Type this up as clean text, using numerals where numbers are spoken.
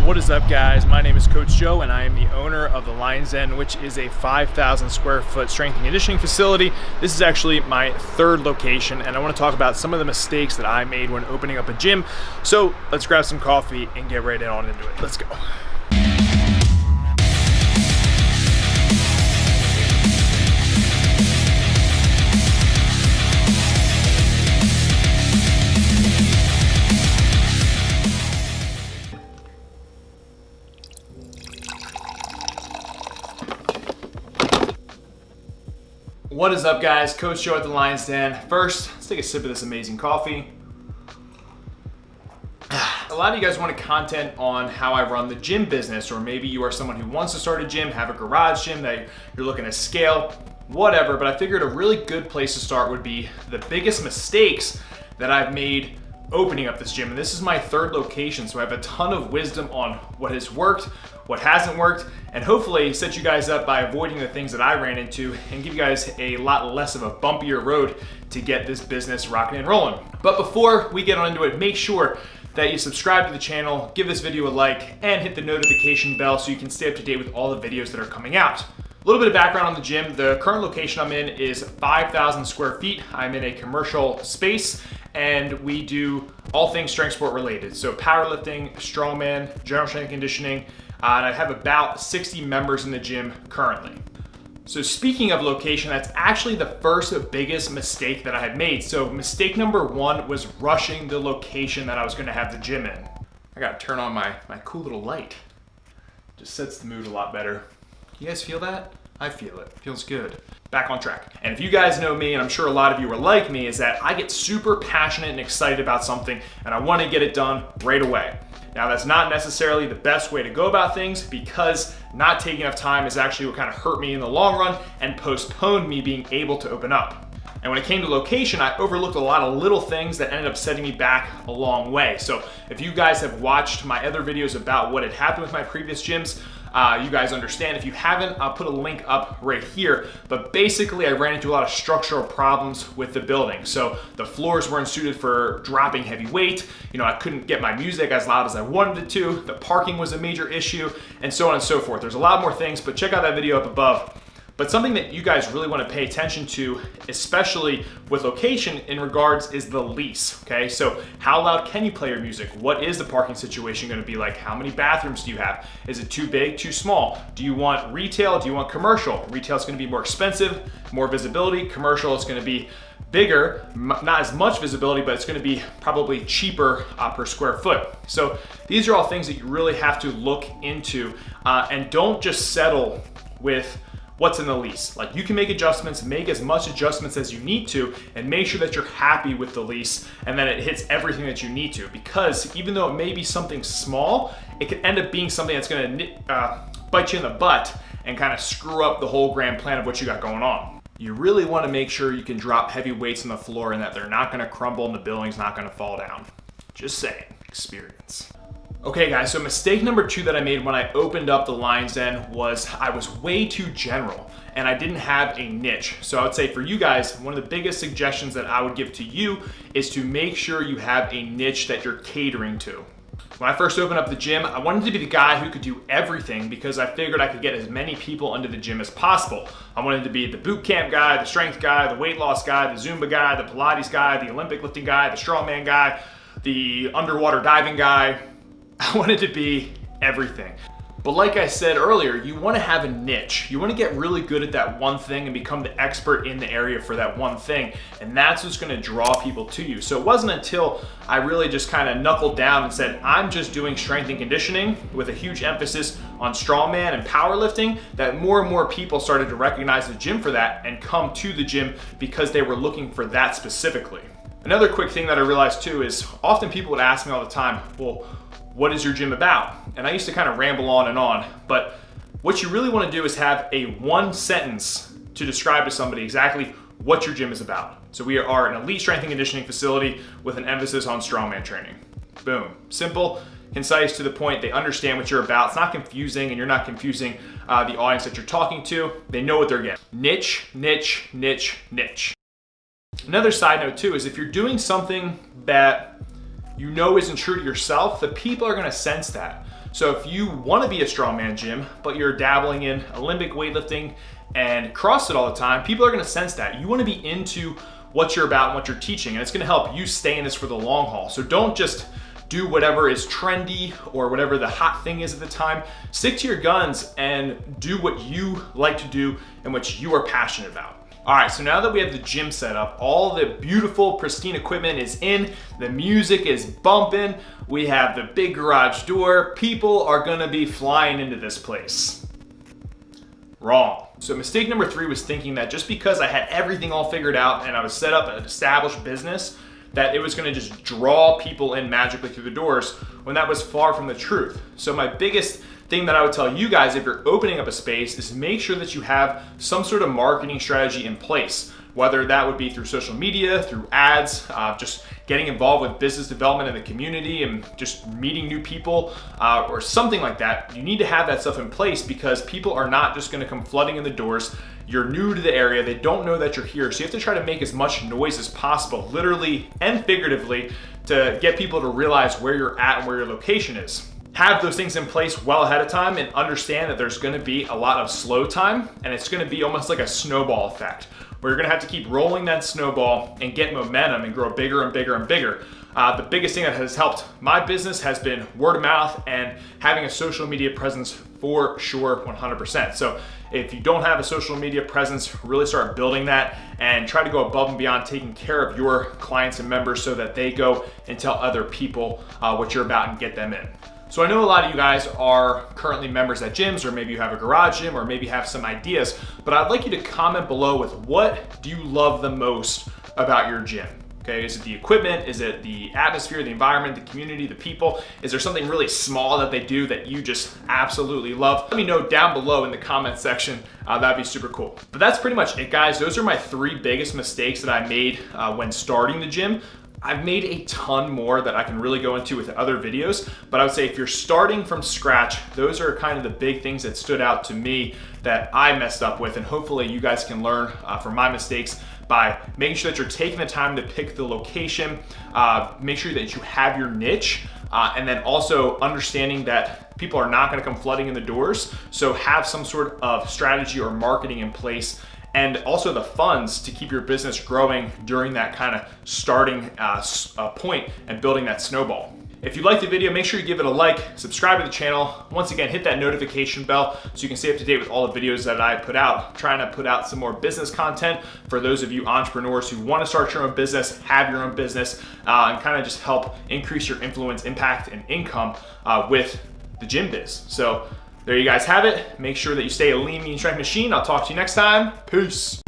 What is up, guys? My name is Coach Joe and I am the owner of the Lion's Den, which is a 5,000 square foot strength and conditioning facility. This is actually my third location, and I want to talk about some of the mistakes that I made when opening up a gym. So let's grab some coffee and get right on into it. Let's go. What is up, guys? Coach Joe at the Lion's Den. First, let's take a sip of this amazing coffee. A lot of you guys wanted content on how I run the gym business, or maybe you are someone who wants to start a gym, have a garage gym that you're looking to scale, whatever, but I figured a really good place to start would be the biggest mistakes that I've made opening up this gym. And this is my third location, so I have a ton of wisdom on what has worked, what hasn't worked, and hopefully set you guys up by avoiding the things that I ran into and give you guys a lot less of a bumpier road to get this business rocking and rolling. But before we get on into it, make sure that you subscribe to the channel, give this video a like, and hit the notification bell so you can stay up to date with all the videos that are coming out. A little bit of background on the gym. The current location I'm in is 5,000 square feet. I'm in a commercial space, and we do all things strength sport related. So powerlifting, strongman, general strength and conditioning, and I have about 60 members in the gym currently. So speaking of location, that's actually the first biggest mistake that I had made. So mistake number one was rushing the location that I was gonna have the gym in. I gotta turn on my cool little light. Just sets the mood a lot better. You guys feel that? I feel it. Feels good. Back on track. And if you guys know me, and I'm sure a lot of you are like me, is that I get super passionate and excited about something and I want to get it done right away. Now, that's not necessarily the best way to go about things, because not taking enough time is actually what kind of hurt me in the long run and postponed me being able to open up. And when it came to location, I overlooked a lot of little things that ended up setting me back a long way. So if you guys have watched my other videos about what had happened with my previous gyms, you guys understand. If you haven't, I'll put a link up right here. But basically, I ran into a lot of structural problems with the building. So the floors weren't suited for dropping heavy weight. You know, I couldn't get my music as loud as I wanted it to. The parking was a major issue, and so on and so forth. There's a lot more things, but check out that video up above. But something that you guys really want to pay attention to, especially with location in regards, is the lease, okay? So how loud can you play your music? What is the parking situation going to be like? How many bathrooms do you have? Is it too big, too small? Do you want retail? Do you want commercial? Retail is going to be more expensive, more visibility. Commercial is going to be bigger, not as much visibility, but it's going to be probably cheaper per square foot. So these are all things that you really have to look into, and don't just settle with what's in the lease. Like, you can make adjustments, make as much adjustments as you need to, and make sure that you're happy with the lease and that it hits everything that you need to. Because even though it may be something small, it could end up being something that's gonna bite you in the butt and kind of screw up the whole grand plan of what you got going on. You really want to make sure you can drop heavy weights on the floor and that they're not gonna crumble and the building's not gonna fall down. Just saying, experience. Okay, guys, so mistake number two that I made when I opened up the Lion's Den was I was way too general and I didn't have a niche. So I would say for you guys, one of the biggest suggestions that I would give to you is to make sure you have a niche that you're catering to. When I first opened up the gym, I wanted to be the guy who could do everything because I figured I could get as many people into the gym as possible. I wanted to be the boot camp guy, the strength guy, the weight loss guy, the Zumba guy, the Pilates guy, the Olympic lifting guy, the strongman guy, the underwater diving guy. I wanted to be everything. But like I said earlier, you want to have a niche. You want to get really good at that one thing and become the expert in the area for that one thing. And that's what's going to draw people to you. So it wasn't until I really just kind of knuckled down and said, I'm just doing strength and conditioning with a huge emphasis on strongman and powerlifting, that more and more people started to recognize the gym for that and come to the gym because they were looking for that specifically. Another quick thing that I realized too is often people would ask me all the time, well, what is your gym about? And I used to kind of ramble on and on, but what you really want to do is have a one sentence to describe to somebody exactly what your gym is about. So we are an elite strength and conditioning facility with an emphasis on strongman training. Boom. Simple, concise, to the point. They understand what you're about. It's not confusing, and you're not confusing the audience that you're talking to. They know what they're getting. Niche, niche, niche, niche. Another side note too is if you're doing something that you know isn't true to yourself, the people are gonna sense that. So if you want to be a strongman gym, but you're dabbling in Olympic weightlifting and CrossFit all the time, people are going to sense that. You want to be into what you're about and what you're teaching, and it's going to help you stay in this for the long haul. So don't just do whatever is trendy or whatever the hot thing is at the time. Stick to your guns and do what you like to do and what you are passionate about. All right, so now that we have the gym set up, all the beautiful, pristine equipment is in, the music is bumping, we have the big garage door, people are gonna be flying into this place. Wrong. So mistake number 3 was thinking that just because I had everything all figured out and I was set up an established business, that it was gonna just draw people in magically through the doors, when that was far from the truth. So my biggest thing that I would tell you guys if you're opening up a space is make sure that you have some sort of marketing strategy in place, whether that would be through social media, through ads, just getting involved with business development in the community and just meeting new people or something like that. You need to have that stuff in place because people are not just gonna come flooding in the doors. You're new to the area, they don't know that you're here, so you have to try to make as much noise as possible, literally and figuratively, to get people to realize where you're at and where your location is. Have those things in place well ahead of time and understand that there's gonna be a lot of slow time, and it's gonna be almost like a snowball effect, where you're gonna have to keep rolling that snowball and get momentum and grow bigger and bigger and bigger. The biggest thing that has helped my business has been word of mouth and having a social media presence for sure, 100%. So if you don't have a social media presence, really start building that and try to go above and beyond taking care of your clients and members so that they go and tell other people what you're about and get them in. So I know a lot of you guys are currently members at gyms, or maybe you have a garage gym, or maybe have some ideas, but I'd like you to comment below with what do you love the most about your gym? Okay, is it the equipment? Is it the atmosphere, the environment, the community, the people? Is there something really small that they do that you just absolutely love? Let me know down below in the comment section. That'd be super cool. But that's pretty much it, guys. Those are my 3 biggest mistakes that I made when starting the gym. I've made a ton more that I can really go into with other videos, but I would say if you're starting from scratch, those are kind of the big things that stood out to me that I messed up with, and hopefully you guys can learn from my mistakes by making sure that you're taking the time to pick the location, make sure that you have your niche, and then also understanding that people are not gonna come flooding in the doors, so have some sort of strategy or marketing in place, and also the funds to keep your business growing during that kind of starting point and building that snowball. If you liked the video, make sure you give it a like, subscribe to the channel. Once again, hit that notification bell so you can stay up to date with all the videos that I put out. I'm trying to put out some more business content for those of you entrepreneurs who want to start your own business, have your own business, and kind of just help increase your influence, impact, and income with the gym biz. So there you guys have it. Make sure that you stay a lean, mean, strength machine. I'll talk to you next time. Peace.